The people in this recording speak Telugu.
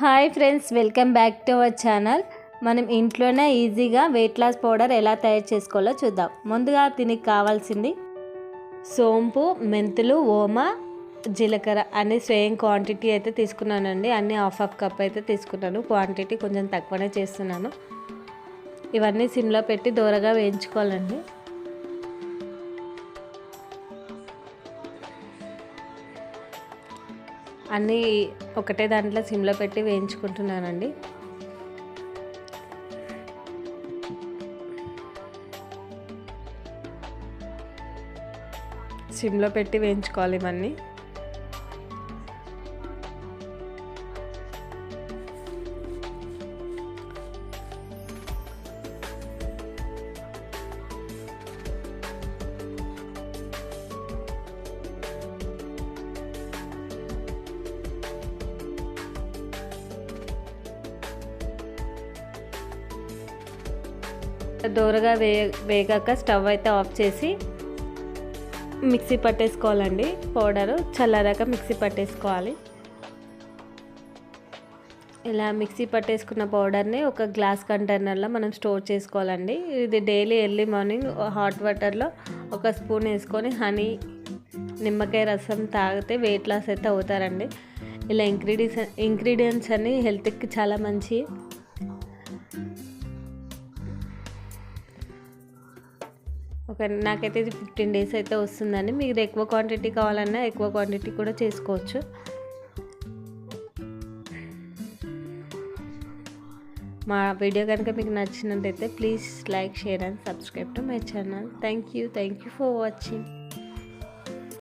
Hi friends, welcome back to our channel. మనం ఇంట్లోనే ఈజీగా వెయిట్ లాస్ పౌడర్ ఎలా తయారు చేసుకోవాలో చూద్దాం. ముందుగా దీనికి కావాల్సింది సోంపు, మెంతులు, ఓమా, జీలకర్ర అన్ని సేమ్ క్వాంటిటీ అయితే తీసుకున్నానండి. అన్నీ హాఫ్ కప్ అయితే తీసుకున్నాను. క్వాంటిటీ కొంచెం తక్కువనే చేస్తున్నాను. ఇవన్నీ సిమ్లో పెట్టి దూరగా వేయించుకోవాలండి. అన్నీ ఒకటే దాంట్లో సిమ్లో పెట్టి వేయించుకుంటున్నానండి. సిమ్లో పెట్టి వేయించుకోవాలి ఇవన్నీ. దూరగా వేగాక స్టవ్ అయితే ఆఫ్ చేసి మిక్సీ పట్టేసుకోవాలండి. పౌడరు చల్లారాక మిక్సీ పట్టేసుకోవాలి. ఇలా మిక్సీ పట్టేసుకున్న పౌడర్ని ఒక గ్లాస్ కంటైనర్లో మనం స్టోర్ చేసుకోవాలండి. ఇది డైలీ ఎర్లీ మార్నింగ్ హాట్ వాటర్లో ఒక స్పూన్ వేసుకొని హనీ, నిమ్మకాయ రసం తాగితే వెయిట్ లాస్ అయితే అవుతారండి. ఇలా ఇంగ్రీడియంట్స్ అన్నీ హెల్త్కి చాలా మంచి. నాకైతే ఇది 15 days అయితే వస్తుందండి. మీరు ఎక్కువ క్వాంటిటీ కావాలన్నా ఎక్కువ క్వాంటిటీ కూడా చేసుకోవచ్చు. మా వీడియో కనుక మీకు నచ్చినట్లయితే please like, share and subscribe to my channel. Thank you for watching.